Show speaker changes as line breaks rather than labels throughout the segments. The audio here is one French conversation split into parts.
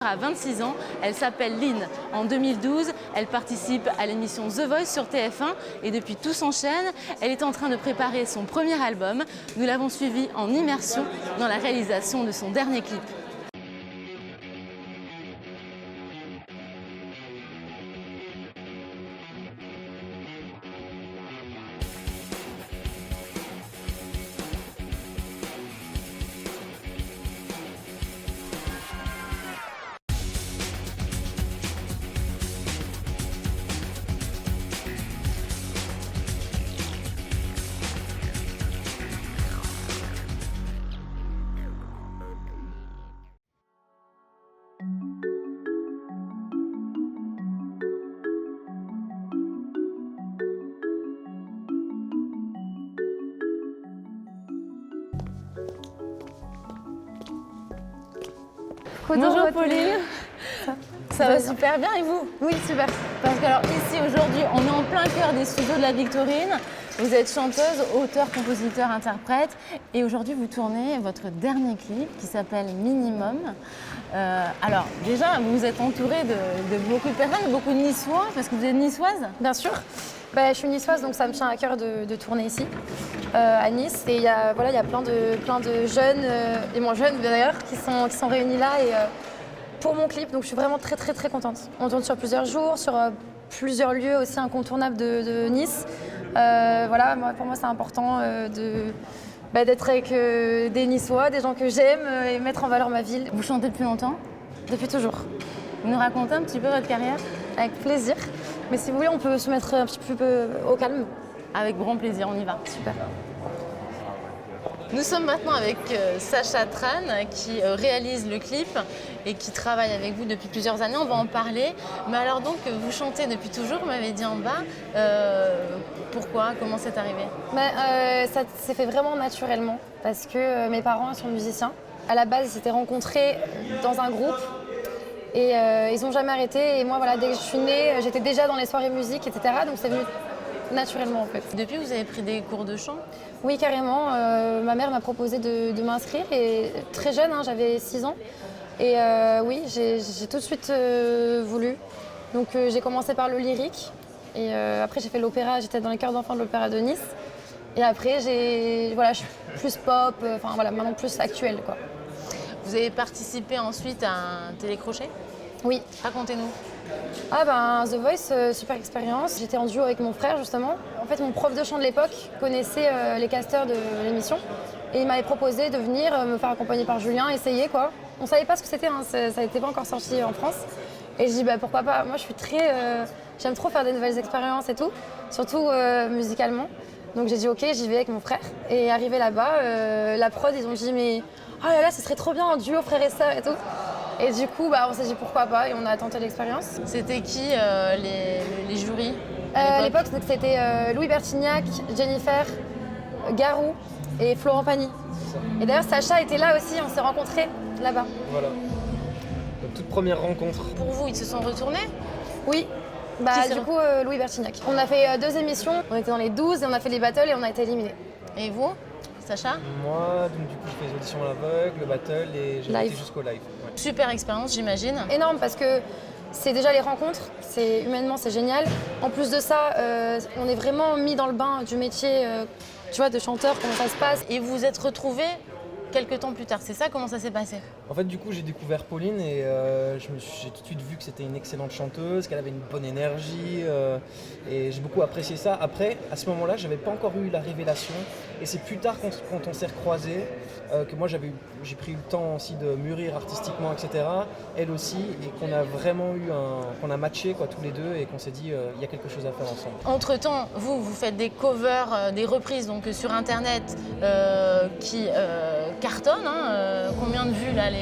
À 26 ans, elle s'appelle Lynn. En 2012, elle participe à l'émission The Voice sur TF1 et depuis tout s'enchaîne, elle est en train de préparer son premier album. Nous l'avons suivie en immersion dans la réalisation de son dernier clip. Bonjour Pauline, ça va super bien et vous?
Oui, super.
Parce que alors ici aujourd'hui on est en plein cœur des studios de la Victorine. Vous êtes chanteuse, auteure, compositeur, interprète et aujourd'hui vous tournez votre dernier clip qui s'appelle Minimum. Alors déjà vous êtes entourée de beaucoup de personnes, beaucoup de Niçois parce que vous êtes niçoise?
Bien sûr. Je suis niçoise donc ça me tient à cœur de tourner ici, à Nice. Et il y a plein de jeunes, et moins jeunes d'ailleurs, qui sont réunis là pour mon clip. Donc je suis vraiment très contente. On tourne sur plusieurs jours, sur plusieurs lieux aussi incontournables de Nice. Pour moi c'est important d'être avec des Niçois, des gens que j'aime et mettre en valeur ma ville.
Vous chantez depuis longtemps?
Depuis toujours.
Vous nous racontez un petit peu votre carrière?
Avec plaisir. Mais si vous voulez, on peut se mettre un petit peu au calme.
Avec grand plaisir, on y va.
Super.
Nous sommes maintenant avec Sacha Tran qui réalise le clip et qui travaille avec vous depuis plusieurs années. On va en parler. Mais alors donc, vous chantez depuis toujours, vous m'avez dit en bas. Pourquoi? Comment c'est arrivé?
Ça s'est fait vraiment naturellement parce que mes parents sont musiciens. À la base, ils s'étaient rencontrés dans un groupe. Et ils n'ont jamais arrêté. Et moi, dès que je suis née, j'étais déjà dans les soirées musique, etc. Donc c'est venu naturellement en fait.
Depuis, vous avez pris des cours de chant?
Oui, carrément. Ma mère m'a proposé de m'inscrire. Et très jeune, j'avais 6 ans. Et oui, j'ai tout de suite voulu. Donc j'ai commencé par le lyrique. Et après, j'ai fait l'opéra. J'étais dans les chœurs d'enfants de l'Opéra de Nice. Et après, je suis plus pop, maintenant plus actuelle, quoi.
Vous avez participé ensuite à un télécrochet?
Oui.
Racontez-nous.
The Voice, super expérience. J'étais en duo avec mon frère justement. En fait, mon prof de chant de l'époque connaissait les casteurs de l'émission et il m'avait proposé de venir me faire accompagner par Julien, essayer quoi. On savait pas ce que c'était, ça n'était pas encore sorti en France. Et je dis pourquoi pas. Moi, je suis j'aime trop faire des nouvelles expériences et tout, surtout musicalement. Donc j'ai dit ok, j'y vais avec mon frère. Et arrivé là-bas, la prod, ils ont dit mais oh là là, ce serait trop bien en duo frère et sœur et tout. Et du coup, on s'est dit pourquoi pas et on a tenté l'expérience.
C'était qui les jurys
à l'époque, c'était Louis Bertignac, Jennifer, Garou et Florent Pagny. Et d'ailleurs, Sacha était là aussi, on s'est rencontrés là-bas.
Voilà. Donc, toute première rencontre.
Pour vous, ils se sont retournés?
Oui. Louis Bertignac. On a fait 2 émissions, on était dans les 12 et on a fait les battles et on a été éliminés.
Et vous, Sacha?
Moi, donc du coup, je fais les auditions à l'aveugle, le battle et j'ai été jusqu'au live. Ouais.
Super expérience, j'imagine.
Énorme parce que c'est déjà les rencontres, humainement c'est génial. En plus de ça, on est vraiment mis dans le bain du métier, de chanteur, comment ça se passe.
Et vous vous êtes retrouvés quelques temps plus tard, c'est ça? Comment ça s'est passé?
En fait, du coup, j'ai découvert Pauline et j'ai tout de suite vu que c'était une excellente chanteuse, qu'elle avait une bonne énergie et j'ai beaucoup apprécié ça. Après, à ce moment-là, j'avais pas encore eu la révélation et c'est plus tard quand on s'est recroisés que moi j'ai pris le temps aussi de mûrir artistiquement, etc. Elle aussi, et qu'on a vraiment qu'on a matché tous les deux et qu'on s'est dit il y a quelque chose à faire ensemble.
Entre-temps, vous faites des covers, des reprises donc sur internet qui cartonnent. Combien de vues là les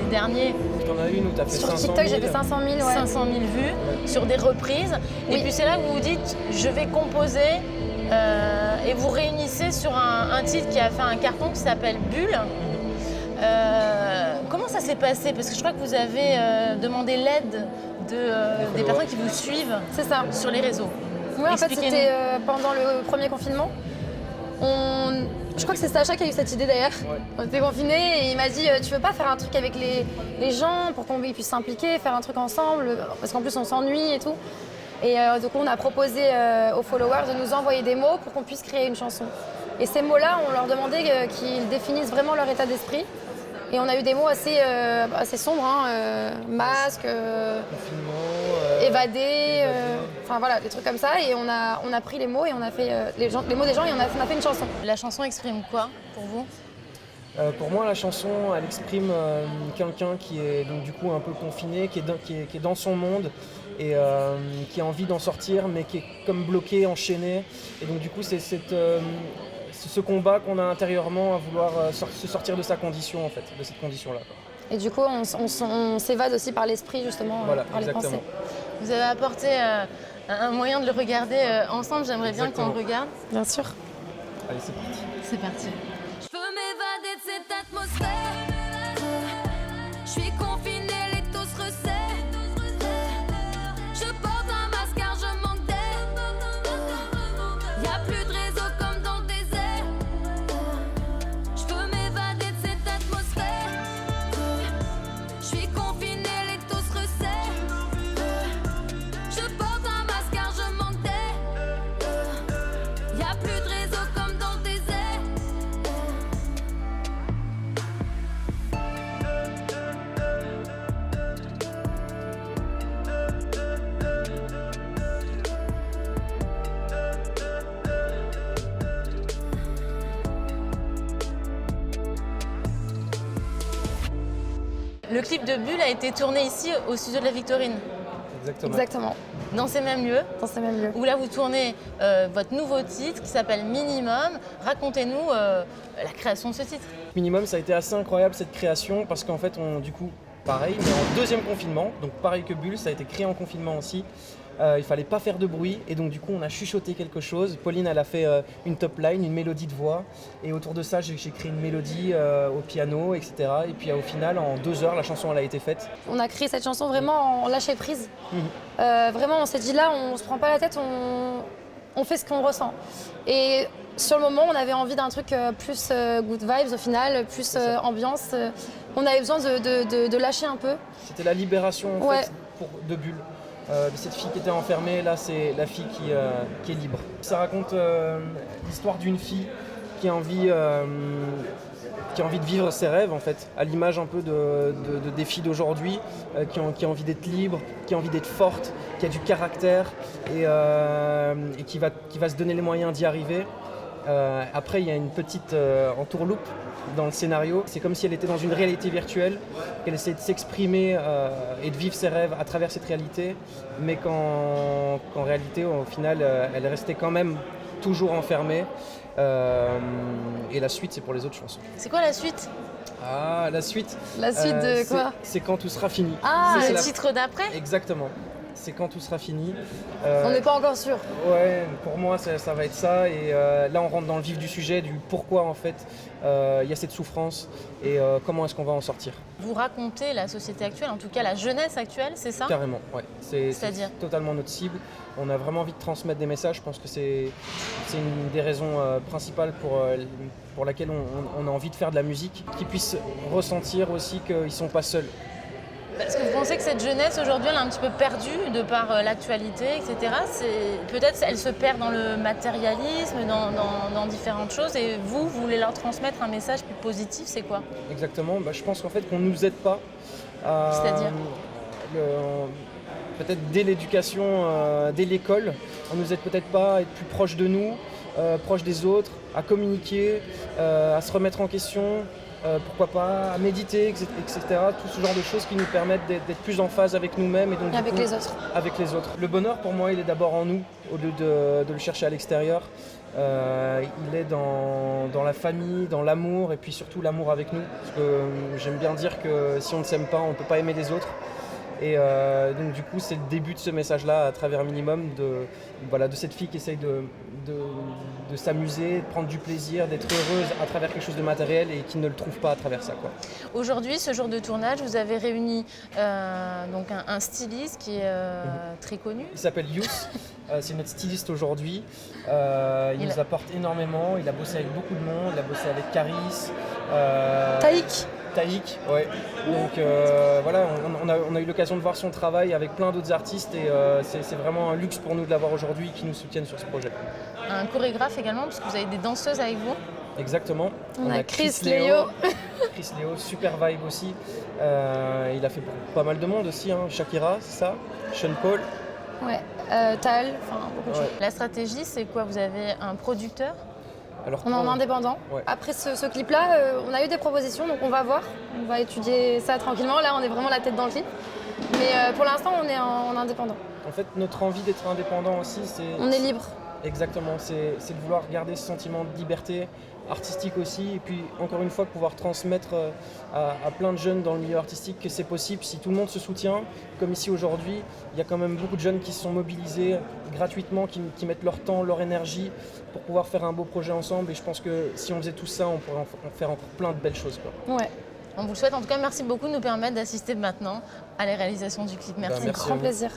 derniers?
T'en as une où t'as fait 500 000.
Sur TikTok, j'ai fait 500 000, ouais.
500 000 vues sur des reprises. Oui. Et puis c'est là que vous vous dites, je vais composer et vous réunissez sur un titre qui a fait un carton qui s'appelle Bulle. Comment ça s'est passé? Parce que je crois que vous avez demandé l'aide des personnes qui vous suivent
C'est ça.
Sur les réseaux.
Oui, en fait, c'était pendant le premier confinement. Je crois que c'est Sacha qui a eu cette idée d'ailleurs.
Ouais.
On était confinés et il m'a dit tu veux pas faire un truc avec les gens pour qu'on puisse s'impliquer, faire un truc ensemble, parce qu'en plus on s'ennuie et tout. Et donc on a proposé aux followers de nous envoyer des mots pour qu'on puisse créer une chanson. Et ces mots-là, on leur demandait qu'ils définissent vraiment leur état d'esprit. Et on a eu des mots assez sombres, hein, masque,
Confinement,
évadé, enfin voilà, des trucs comme ça. Et on a pris les mots et on a fait les mots des gens et on a fait une chanson.
La chanson exprime quoi pour vous?
Pour moi, la chanson, elle exprime quelqu'un qui est donc du coup un peu confiné, qui est dans son monde et qui a envie d'en sortir, mais qui est comme bloqué, enchaîné. Et donc du coup, c'est ce combat qu'on a intérieurement à vouloir se sortir de sa condition, en fait, de cette condition-là.
Et du coup, on s'évade aussi par l'esprit, justement,
Voilà,
par les
exactement.
pensées.
Vous avez apporté un moyen de le regarder ensemble. J'aimerais bien qu'on le regarde.
Bien sûr.
Allez, c'est parti.
C'est parti.
Je veux m'évader de cette atmosphère. Je suis confinée, les taux se resserrent. Je porte un masque car je manque d'air. Y'a plus de réseau comme dans le désert. Je veux m'évader de cette atmosphère. Je suis confinée, les taux se resserrent. Je porte un masque car je manque d'air. Y'a plus de réseau comme dans le désert.
Le clip de Bulle a été tourné ici au studio de la Victorine,
Exactement.
Exactement,
dans ces mêmes lieux,
dans ces mêmes lieux.
où là vous tournez votre nouveau titre qui s'appelle Minimum. Racontez-nous la création de ce titre.
Minimum, ça a été assez incroyable cette création parce qu'en fait, du coup, pareil, mais en deuxième confinement, donc pareil que Bulle, ça a été créé en confinement aussi. Il fallait pas faire de bruit et donc du coup on a chuchoté quelque chose. Pauline elle a fait une top line, une mélodie de voix et autour de ça j'ai créé une mélodie au piano, etc. Et puis au final en 2 heures la chanson elle a été faite.
On a créé cette chanson vraiment en lâcher prise. Vraiment, on s'est dit là, on se prend pas la tête, on fait ce qu'on ressent. Et sur le moment, on avait envie d'un truc plus good vibes au final, plus ambiance. On avait besoin de lâcher un peu.
C'était la libération en
Ouais.
fait, de Bulle. De cette fille qui était enfermée, là c'est la fille qui est libre. Ça raconte l'histoire d'une fille qui a envie de vivre ses rêves en fait, à l'image un peu des filles d'aujourd'hui, qui a envie d'être libre, qui a envie d'être forte, qui a du caractère et qui va se donner les moyens d'y arriver. Après il y a une petite entourloupe dans le scénario. C'est comme si elle était dans une réalité virtuelle, qu'elle essayait de s'exprimer et de vivre ses rêves à travers cette réalité, mais qu'en réalité, au final, elle restait quand même toujours enfermée. Et la suite, c'est pour les autres chansons.
C'est quoi la suite?
Ah, la suite.
La suite de quoi?
C'est quand tout sera fini.
Ah,
C'est
le
la-
titre d'après?
Exactement. C'est quand tout sera fini.
On n'est pas encore sûr.
Ouais, pour moi ça va être ça et là on rentre dans le vif du sujet, du pourquoi en fait il y a cette souffrance et comment est-ce qu'on va en sortir.
Vous racontez la société actuelle, en tout cas la jeunesse actuelle, c'est ça?
Carrément, ouais. C'est
C'est-à-dire
totalement notre cible. On a vraiment envie de transmettre des messages. Je pense que c'est une des raisons principales pour laquelle on a envie de faire de la musique, qu'ils puissent ressentir aussi qu'ils ne sont pas seuls.
Est-ce que vous pensez que cette jeunesse aujourd'hui elle est un petit peu perdue de par l'actualité, etc. Peut-être elle se perd dans le matérialisme, dans différentes choses et vous voulez leur transmettre un message plus positif, c'est quoi?
Exactement, je pense qu'en fait qu'on ne nous aide pas à...
C'est-à-dire
peut-être dès l'éducation, dès l'école, on nous aide peut-être pas à être plus proche de nous, proche des autres, à communiquer, à se remettre en question, pourquoi pas à méditer, etc. Tout ce genre de choses qui nous permettent d'être plus en phase avec nous-mêmes et donc
Avec les autres.
avec les autres. Le bonheur pour moi il est d'abord en nous au lieu de le chercher à l'extérieur. Il est dans la famille, dans l'amour et puis surtout l'amour avec nous. Parce que j'aime bien dire que si on ne s'aime pas, on ne peut pas aimer les autres. Et donc du coup c'est le début de ce message-là à travers Minimum de cette fille qui essaye de s'amuser, de prendre du plaisir, d'être heureuse à travers quelque chose de matériel et qui ne le trouve pas à travers ça, quoi.
Aujourd'hui, ce jour de tournage, vous avez réuni donc un styliste qui est très connu.
Il s'appelle Youss, c'est notre styliste aujourd'hui. Il nous apporte énormément, il a bossé avec beaucoup de monde, il a bossé avec Caris. Taïk, ouais. Donc voilà, on a eu l'occasion de voir son travail avec plein d'autres artistes et c'est vraiment un luxe pour nous de l'avoir aujourd'hui qui nous soutiennent sur ce projet.
Un chorégraphe également, parce que vous avez des danseuses avec vous.
Exactement.
On a Chris Léo.
Chris Léo, super vibe aussi. Il a fait pour pas mal de monde aussi, hein. Shakira, c'est ça, Sean Paul.
Ouais, Tal, enfin beaucoup de choses.
La stratégie, c'est quoi? Vous avez un producteur?
Alors,
On est en indépendant.
Ouais.
Après ce clip-là, on a eu des propositions, donc on va voir. On va étudier ça tranquillement. Là, on est vraiment la tête dans le clip. Mais pour l'instant, on est en indépendant.
En fait, notre envie d'être indépendant aussi,
On est libre.
Exactement, c'est de vouloir garder ce sentiment de liberté artistique aussi, et puis encore une fois pouvoir transmettre à plein de jeunes dans le milieu artistique que c'est possible si tout le monde se soutient, comme ici aujourd'hui. Il y a quand même beaucoup de jeunes qui se sont mobilisés gratuitement, qui mettent leur temps, leur énergie pour pouvoir faire un beau projet ensemble, et je pense que si on faisait tout ça, on pourrait en faire encore plein de belles choses, quoi.
Ouais.
On vous le souhaite. En tout cas, merci beaucoup de nous permettre d'assister maintenant à la réalisation du clip. Merci.
Merci
Grand
à vous.
plaisir.